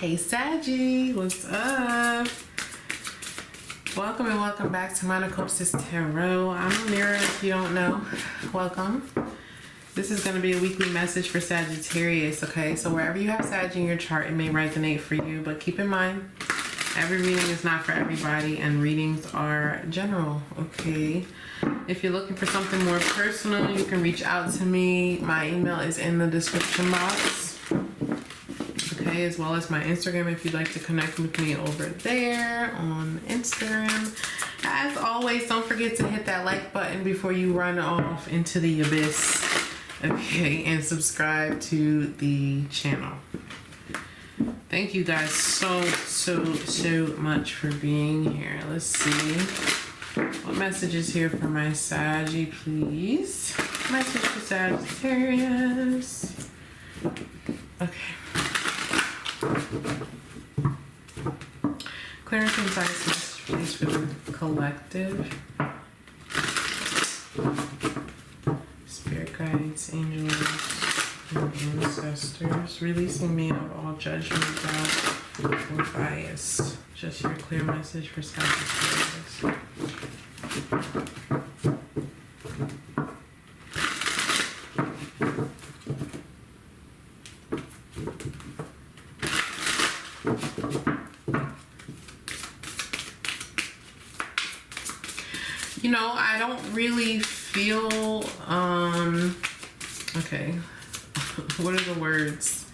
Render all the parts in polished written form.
Hey Saggy, what's up? Welcome and welcome back to MonachopsisTarot. I'm Amira, if you don't know. Welcome. This is going to be a weekly message for Sagittarius, okay? So wherever you have Sag in your chart, it may resonate for you, but keep in mind, every reading is not for everybody, and readings are general, okay? If you're looking for something more personal, you can reach out to me. My email is in the description box, okay? As well as my Instagram if you'd like to connect with me over there on Instagram. As always, don't forget to hit that like button before you run off into the abyss, okay? And subscribe to the channel. Thank you guys so much for being here. Let's see what message is here for my Saggy, please. Message for Sagittarius. Okay. Clear and concise message, please, for the collective. Spirit guides, angels, and ancestors, releasing me of all judgment, doubt, or bias. Just your clear message for Sagittarius. You know, I don't really feel, okay, what are the words?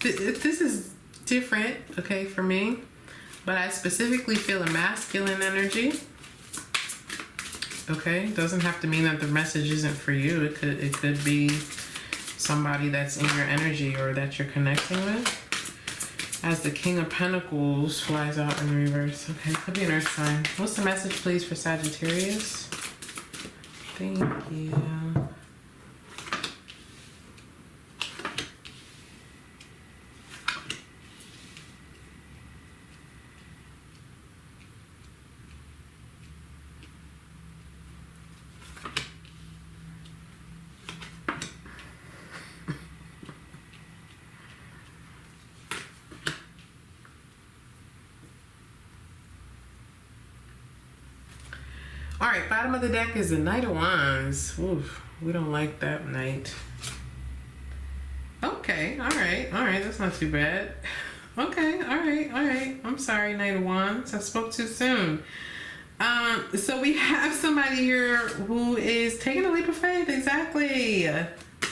This is different, okay, for me, but I specifically feel a masculine energy, okay? Doesn't have to mean that the message isn't for you. It could be somebody that's in your energy or that you're connecting with. As the King of Pentacles flies out in reverse. Okay, could be an earth sign. What's the message, please, for Sagittarius? Thank you. All right, bottom of the deck is the Knight of Wands. Oof, we don't like that Knight. Okay, all right, that's not too bad. Okay, all right. I'm sorry, Knight of Wands. I spoke too soon. So we have somebody here who is taking a leap of faith. Exactly.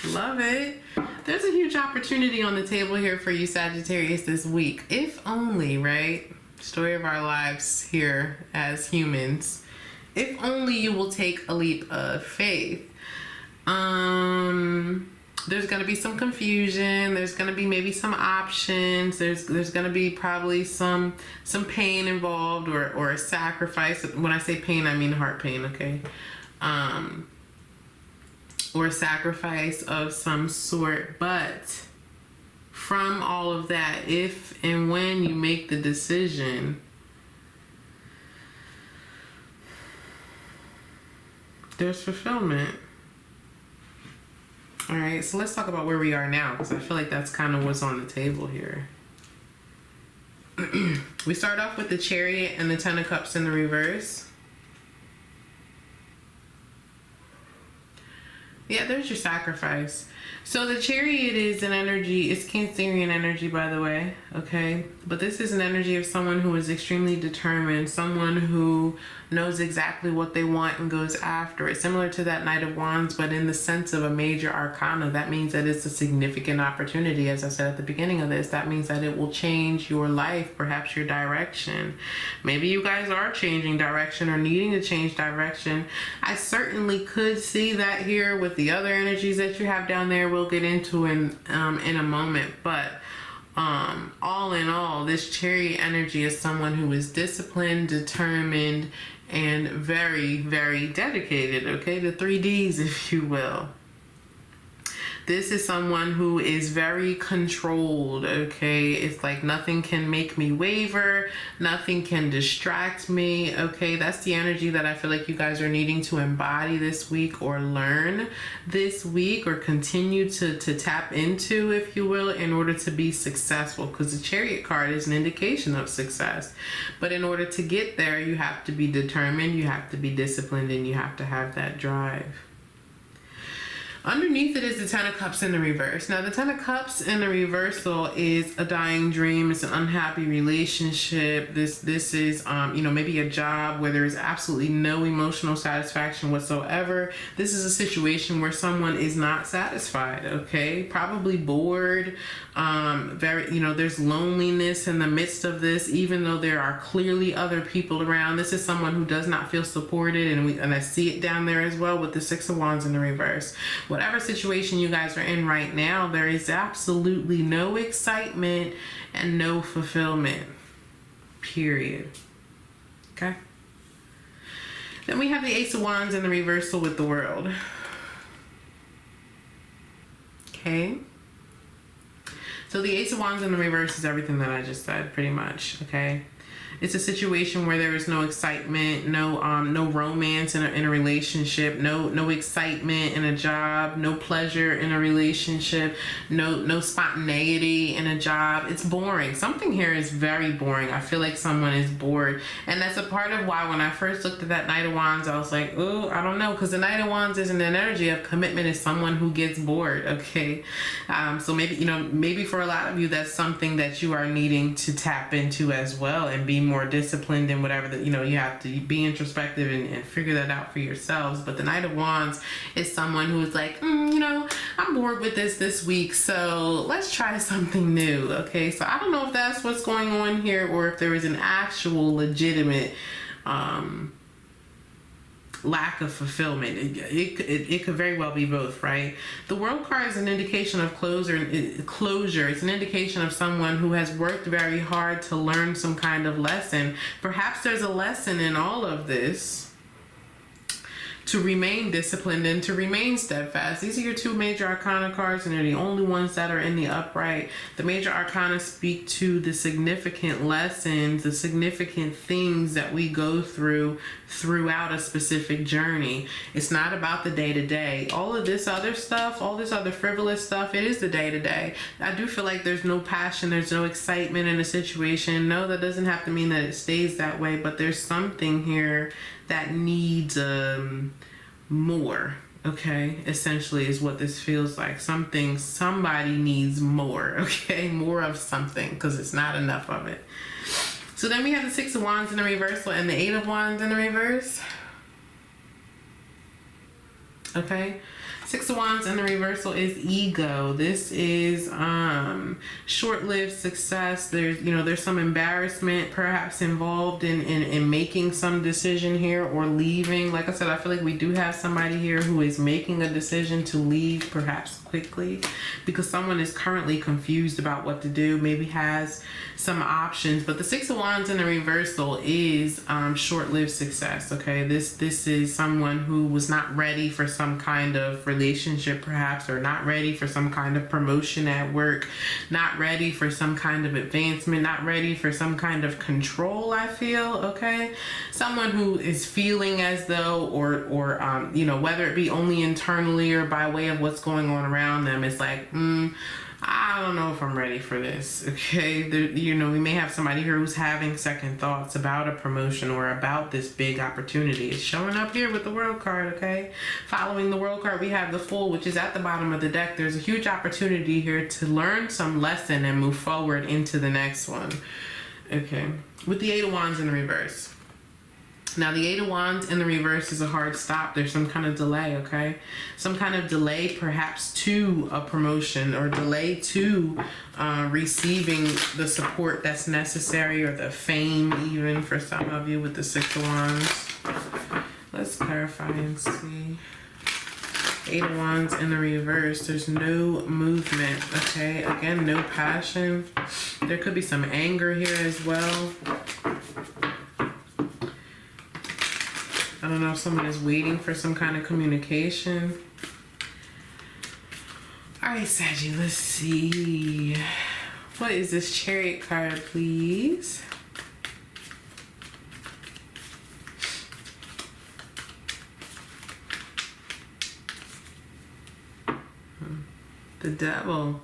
Love it. There's a huge opportunity on the table here for you, Sagittarius, this week. If only, right? Story of our lives here as humans. If only you will take a leap of faith. There's going to be some confusion. There's going to be maybe some options. There's going to be probably some pain involved or a sacrifice. When I say pain, I mean heart pain, okay? Or a sacrifice of some sort. But from all of that, if and when you make the decision, there's fulfillment. All right, so let's talk about where we are now, because I feel like that's kind of what's on the table here. We start off with the Chariot and the Ten of Cups in the reverse. Yeah, there's your sacrifice. So the Chariot is an energy, it's Cancerian energy, by the way, okay? But this is an energy of someone who is extremely determined, someone who knows exactly what they want and goes after it. Similar to that Knight of Wands, but in the sense of a major arcana. That means that it's a significant opportunity. As I said at the beginning of this, that means that it will change your life, perhaps your direction. Maybe you guys are changing direction or needing to change direction. I certainly could see that here with the other energies that you have down there. We'll get into in a moment, but all in all, this Chariot energy is someone who is disciplined, determined, and very, very dedicated, okay? The 3 Ds, if you will. This is someone who is very controlled, okay? It's like nothing can make me waver, nothing can distract me, okay? That's the energy that I feel like you guys are needing to embody this week, or learn this week, or continue to tap into, if you will, in order to be successful, because the Chariot card is an indication of success. But in order to get there, you have to be determined, you have to be disciplined, and you have to have that drive. Underneath it is the Ten of Cups in the reverse. Now, the Ten of Cups in the reversal is a dying dream. It's an unhappy relationship. This is, maybe a job where there is absolutely no emotional satisfaction whatsoever. This is a situation where someone is not satisfied, okay? Probably bored. There's loneliness in the midst of this, even though there are clearly other people around. This is someone who does not feel supported, and I see it down there as well with the Six of Wands in the reverse. Whatever situation you guys are in right now, there is absolutely no excitement and no fulfillment. Period. Okay? Then we have the Ace of Wands in the reversal with the World. Okay? So the Ace of Wands in the reverse is everything that I just said, pretty much, okay? It's a situation where there is no excitement, no romance in a relationship, no excitement in a job, no pleasure in a relationship, no spontaneity in a job. It's boring. Something here is very boring. I feel like someone is bored. And that's a part of why when I first looked at that Knight of Wands, I was like, oh, I don't know. Because the Knight of Wands isn't an energy of commitment. It's someone who gets bored, okay? So maybe for a lot of you, that's something that you are needing to tap into as well, and be more disciplined in whatever that, you have to be introspective and figure that out for yourselves. But the Knight of Wands is someone who is like, I'm bored with this week, so let's try something new, okay? So I don't know if that's what's going on here, or if there is an actual legitimate lack of fulfillment. It could very well be both, right? The World card is an indication of closure. It's an indication of someone who has worked very hard to learn some kind of lesson. Perhaps there's a lesson in all of this to remain disciplined and to remain steadfast. These are your two major arcana cards, and they're the only ones that are in the upright. The major arcana speak to the significant lessons, the significant things that we go through throughout a specific journey. It's not about the day-to-day. All of this other stuff, all this other frivolous stuff, it is the day-to-day. I do feel like there's no passion, there's no excitement in a situation. No, that doesn't have to mean that it stays that way, but there's something here that needs more, okay? Essentially is what this feels like. Somebody needs more, okay? More of something, because it's not enough of it. So then we have the Six of Wands in the reversal and the Eight of Wands in the reverse. Okay? Six of Wands in the reversal is ego. This is short-lived success. There's some embarrassment perhaps involved in making some decision here, or leaving. Like I said, I feel like we do have somebody here who is making a decision to leave, perhaps quickly, because someone is currently confused about what to do, maybe has some options. But the Six of Wands in the reversal is short-lived success, okay? This is someone who was not ready for some kind of relationship, perhaps, or not ready for some kind of promotion at work, not ready for some kind of advancement, not ready for some kind of control, I feel, okay? Someone who is feeling as though, or whether it be only internally or by way of what's going on around them, it's like, I don't know if I'm ready for this, okay? We may have somebody here who's having second thoughts about a promotion or about this big opportunity. It's showing up here with the World card, okay? Following the World card, we have the Fool, which is at the bottom of the deck. There's a huge opportunity here to learn some lesson and move forward into the next one, okay? With the Eight of Wands in the reverse. Now, the Eight of Wands in the reverse is a hard stop. There's some kind of delay, okay? Some kind of delay perhaps to a promotion, or delay to receiving the support that's necessary, or the fame even for some of you with the Six of Wands. Let's clarify and see. Eight of Wands in the reverse. There's no movement, okay? Again, no passion. There could be some anger here as well. I don't know if someone is waiting for some kind of communication. All right, Saggy, let's see. What is this Chariot card, please? The Devil.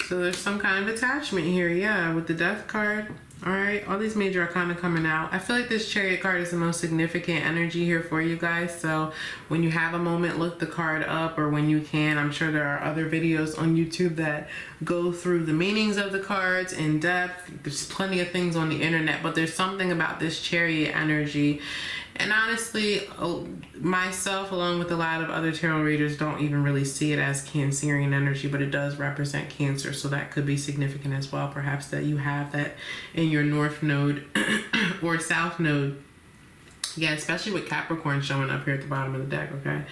So there's some kind of attachment here, yeah, with the Death card. All right, all these major arcana coming out. I feel like this Chariot card is the most significant energy here for you guys. So when you have a moment, look the card up, or when you can. I'm sure there are other videos on YouTube that go through the meanings of the cards in depth. There's plenty of things on the internet, but there's something about this Chariot energy. And honestly, myself, along with a lot of other tarot readers, don't even really see it as Cancerian energy, but it does represent Cancer, so that could be significant as well. Perhaps that you have that in your North Node or South Node. Yeah, especially with Capricorn showing up here at the bottom of the deck, okay?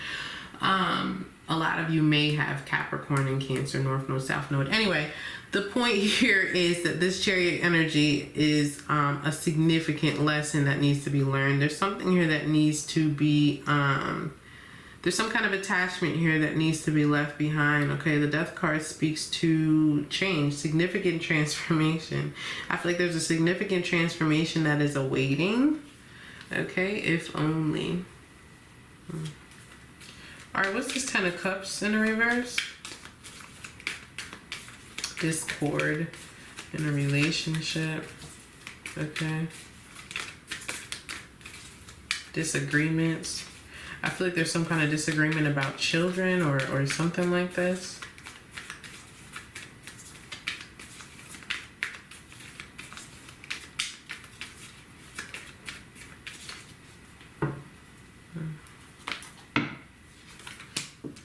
A lot of you may have Capricorn and Cancer, North Node, South Node. Anyway, the point here is that this Chariot energy is a significant lesson that needs to be learned. There's something here that needs to be, there's some kind of attachment here that needs to be left behind, okay? The Death card speaks to change, significant transformation. I feel like there's a significant transformation that is awaiting, okay? If only. All right, what's this Ten of Cups in the reverse? Discord in a relationship, okay? Disagreements. I feel like there's some kind of disagreement about children or something like this.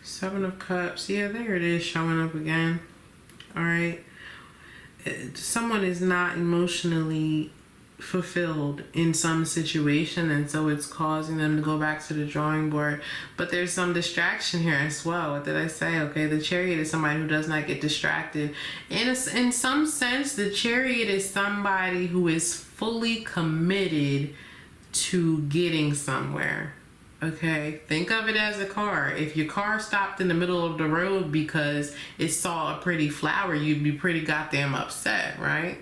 Seven of Cups. Yeah, there it is showing up again. All right. Someone is not emotionally fulfilled in some situation, and so it's causing them to go back to the drawing board. But there's some distraction here as well. What did I say? Okay, the Chariot is somebody who does not get distracted. In some sense, the Chariot is somebody who is fully committed to getting somewhere. Okay, think of it as a car. If your car stopped in the middle of the road because it saw a pretty flower, you'd be pretty goddamn upset, right?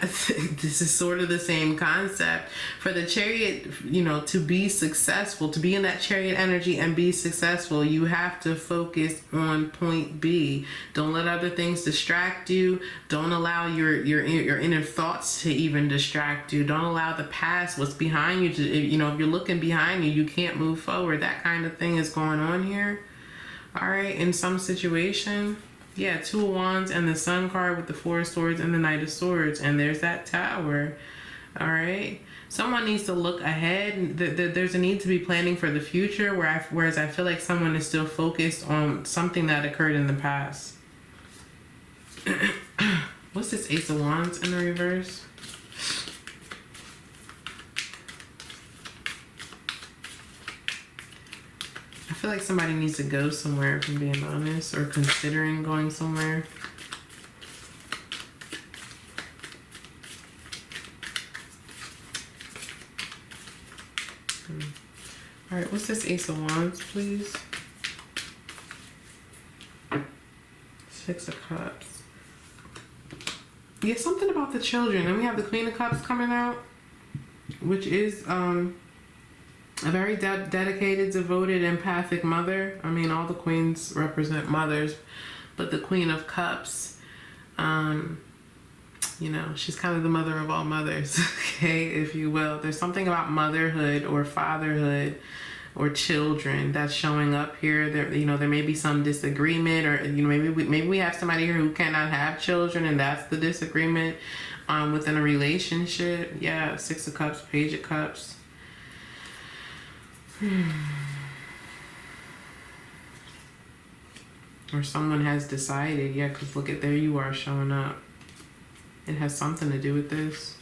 This is sort of the same concept. For the Chariot, you know, to be successful, to be in that Chariot energy and be successful, you have to focus on point B. Don't let other things distract you. Don't allow your inner thoughts to even distract you. Don't allow the past, what's behind you, to, you know, if you're looking behind you, you can't move forward. That kind of thing is going on here. All right, in some situation. Yeah, Two of Wands and the Sun card with the Four of Swords and the Knight of Swords. And there's that Tower. All right. Someone needs to look ahead. There's a need to be planning for the future, whereas I feel like someone is still focused on something that occurred in the past. What's this Ace of Wands in the reverse? I feel like somebody needs to go somewhere, if I'm being honest, or considering going somewhere. All right, what's this Ace of Wands, please? Six of Cups. Yeah, something about the children. And we have the Queen of Cups coming out, which is a very dedicated, devoted, empathic mother. I mean, all the queens represent mothers, but the Queen of Cups, you know, she's kind of the mother of all mothers, okay, if you will. There's something about motherhood or fatherhood or children that's showing up here. There, you know, there may be some disagreement, or, you know, maybe we have somebody here who cannot have children, and that's the disagreement within a relationship. Yeah, Six of Cups, Page of Cups. Or someone has decided, yeah, because look at, there you are showing up. It has something to do with this.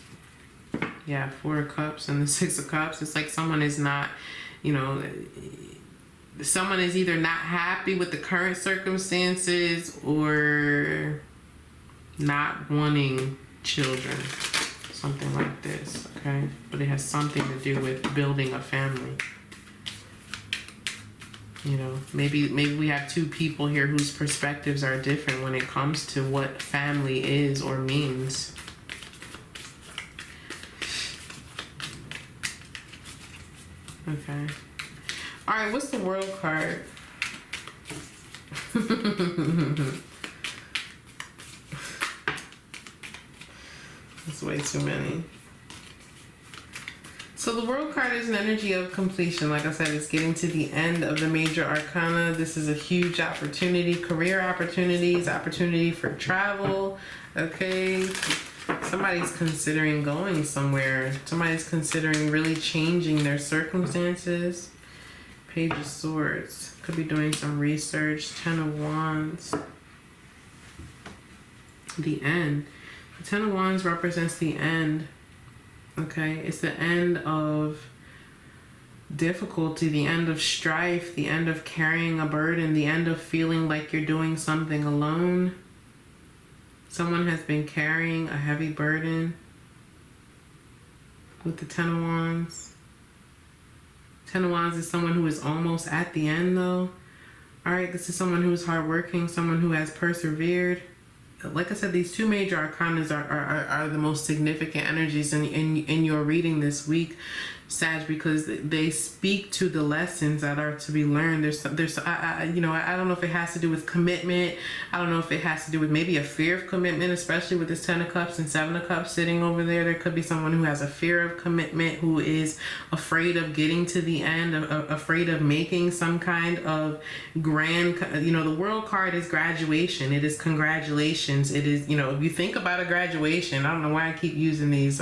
Yeah, Four of Cups and the Six of Cups. It's like someone is not, you know, someone is either not happy with the current circumstances or not wanting children. Something like this, okay? But it has something to do with building a family. You know, maybe we have two people here whose perspectives are different when it comes to what family is or means. Okay. All right, what's the World card? That's way too many. So the World card is an energy of completion. Like I said, it's getting to the end of the major arcana. This is a huge opportunity, career opportunities, opportunity for travel. Okay. Somebody's considering going somewhere. Somebody's considering really changing their circumstances. Page of Swords. Could be doing some research. Ten of Wands. The end. The Ten of Wands represents the end. Okay, it's the end of difficulty, the end of strife, the end of carrying a burden, the end of feeling like you're doing something alone. Someone has been carrying a heavy burden with the Ten of Wands. Ten of Wands is someone who is almost at the end though. All right, this is someone who is hardworking, someone who has persevered. Like I said, these two major arcanas are the most significant energies in your reading this week, Sag, because they speak to the lessons that are to be learned. I don't know if it has to do with commitment. I don't know if it has to do with maybe a fear of commitment, especially with this Ten of Cups and Seven of Cups sitting over there. There could be someone who has a fear of commitment, who is afraid of getting to the end, afraid of making some kind of grand, the World card is graduation. It is congratulations. It is, if you think about a graduation, I don't know why I keep using these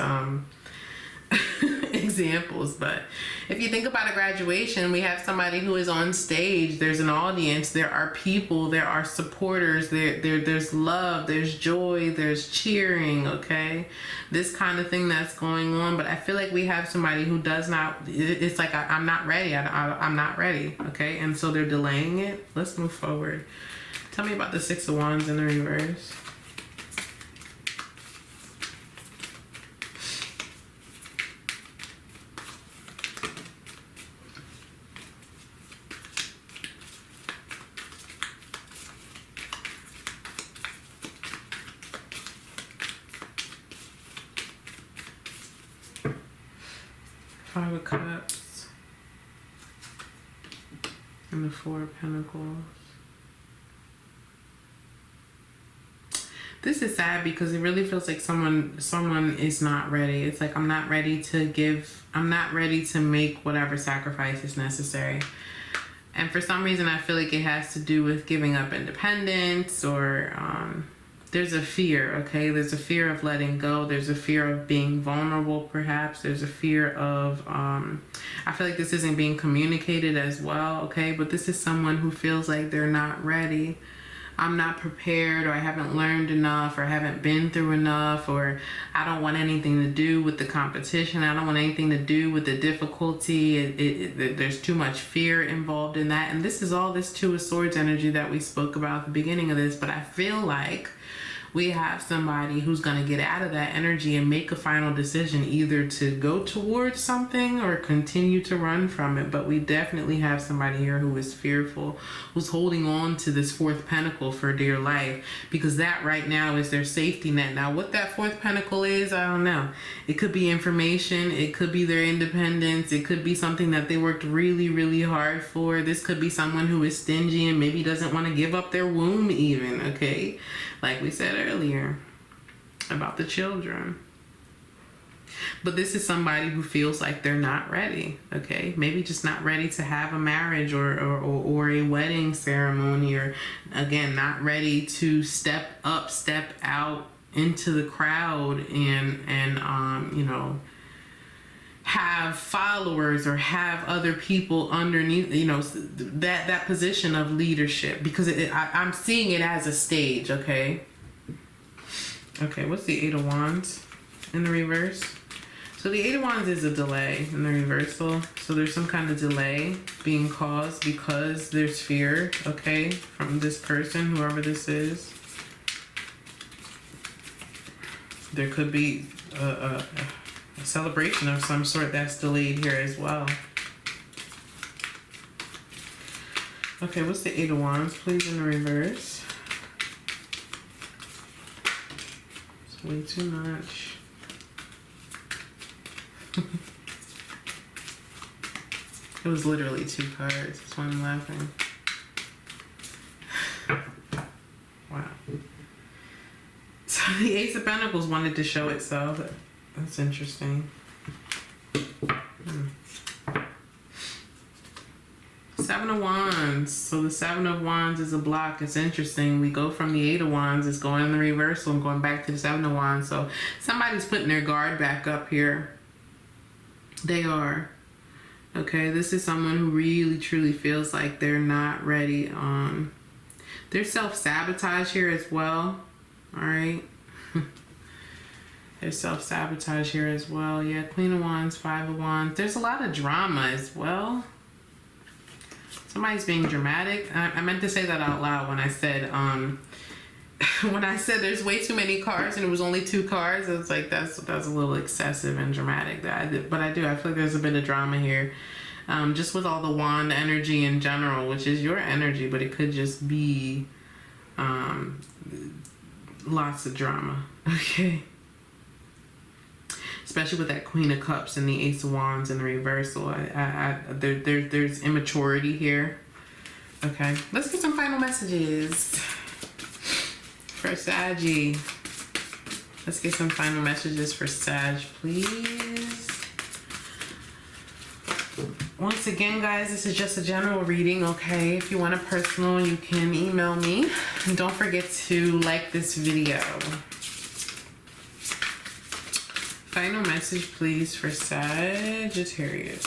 examples, but if you think about a graduation, we have somebody who is on stage, there's an audience, there are people, there are supporters, there's love, there's joy, there's cheering, okay? This kind of thing that's going on, but I feel like we have somebody who does not, it's like, I'm not ready, I'm not ready, okay? And so they're delaying it. Let's move forward. Tell me about the Six of Wands in the reverse. Five of Cups and the Four of Pentacles. This is sad because it really feels like someone is not ready. It's like, I'm not ready to make whatever sacrifice is necessary. And for some reason, I feel like it has to do with giving up independence, or there's a fear, okay? There's a fear of letting go. There's a fear of being vulnerable, perhaps. There's a fear of, I feel like this isn't being communicated as well, okay? But this is someone who feels like they're not ready. I'm not prepared, or I haven't learned enough, or I haven't been through enough, or I don't want anything to do with the competition. I don't want anything to do with the difficulty. There's too much fear involved in that. And this is all this Two of Swords energy that we spoke about at the beginning of this. But I feel like we have somebody who's going to get out of that energy and make a final decision, either to go towards something or continue to run from it. But we definitely have somebody here who is fearful, who's holding on to this Fourth Pentacle for dear life, because that right now is their safety net. Now, what that Fourth Pentacle is, I don't know. It could be information. It could be their independence. It could be something that they worked really, really hard for. This could be someone who is stingy and maybe doesn't want to give up their womb even, okay? Like we said earlier about the children. But this is somebody who feels like they're not ready, okay? Maybe just not ready to have a marriage or a wedding ceremony, or again, not ready to step up, step out into the crowd and have followers or have other people underneath, that position of leadership, because I'm seeing it as a stage, okay? Okay, what's the Eight of Wands in the reverse? So the Eight of Wands is a delay in the reversal. So there's some kind of delay being caused because there's fear, okay, from this person, whoever this is. There could be a celebration of some sort that's delayed here as well. Okay, what's the Eight of Wands, please, in the reverse? It's way too much. It was literally 2 cards. That's why I'm laughing. Wow. So the Ace of Pentacles wanted to show itself. That's interesting. Seven of Wands. So the Seven of Wands is a block. It's interesting. We go from the Eight of Wands. It's going in the reversal and going back to the Seven of Wands. So somebody's putting their guard back up here. They are. Okay, this is someone who really truly feels like they're not ready. There's self-sabotage here as well. All right. There's self-sabotage here as well. Yeah, Queen of Wands, Five of Wands. There's a lot of drama as well. Somebody's being dramatic. I meant to say that out loud when I said there's way too many cards and it was only 2 cards. I was like, that's a little excessive and dramatic. But I feel like there's a bit of drama here. Just with all the wand energy in general, which is your energy, but it could just be lots of drama. Okay. Especially with that Queen of Cups and the Ace of Wands in the reversal. There's immaturity here. Okay. Let's get some final messages for Saggy. Let's get some final messages for Sag, please. Once again, guys, this is just a general reading, okay? If you want a personal, you can email me. And don't forget to like this video. Final message, please, for Sagittarius.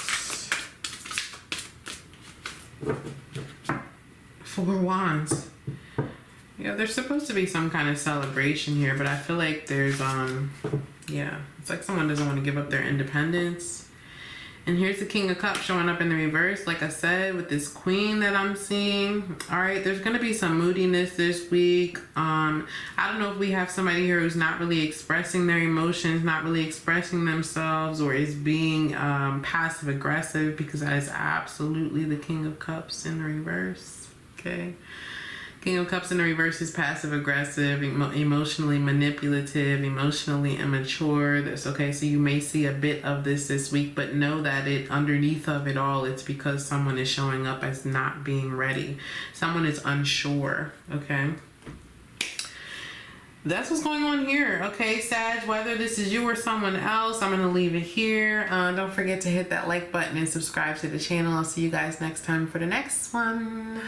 4 Wands. Yeah, there's supposed to be some kind of celebration here, but I feel like there's, yeah, it's like someone doesn't want to give up their independence. And here's the King of Cups showing up in the reverse, like I said, with this Queen that I'm seeing. All right, there's going to be some moodiness this week. I don't know if we have somebody here who's not really expressing their emotions, not really expressing themselves, or is being passive aggressive, because that is absolutely the King of Cups in the reverse. Okay. King of Cups in the reverse is passive aggressive, emotionally manipulative, emotionally immature. That's okay. So you may see a bit of this week, but know that underneath of it all, it's because someone is showing up as not being ready. Someone is unsure. Okay. That's what's going on here. Okay, Sag, whether this is you or someone else, I'm going to leave it here. Don't forget to hit that like button and subscribe to the channel. I'll see you guys next time for the next one.